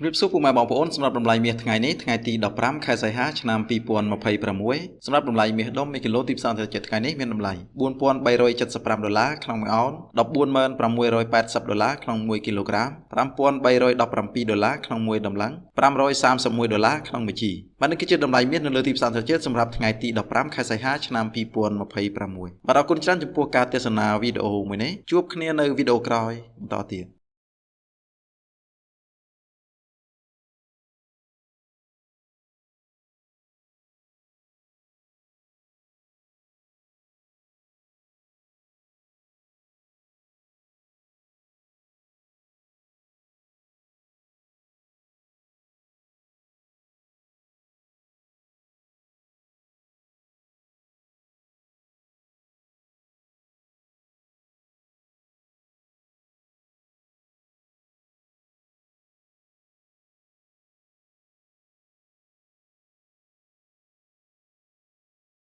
ជំរាបសួរពុកម៉ែបងប្អូនសម្រាប់តម្លៃមាសថ្ងៃនេះថ្ងៃទី15ខែសីហាឆ្នាំ2026សម្រាប់តម្លៃមាសដុំ1គីឡូទីផ្សារអន្តរជាតិថ្ងៃនេះមានតម្លៃ$4,375ក្នុង1អោន$14,680ក្នុង1គីឡូក្រាម$5,317ក្នុង1តម្លឹង$531ក្នុង1ជីបាទនេះគឺជាតម្លៃមាសនៅលើទីផ្សារអន្តរជាតិសម្រាប់ថ្ងៃទី15ខែសីហាឆ្នាំ2026បាទអរគុណច្រើនចំពោះការទស្សនាវីដេអូមួយនេះជួបគ្នានៅវីដេអូក្រោយបន្តទៀត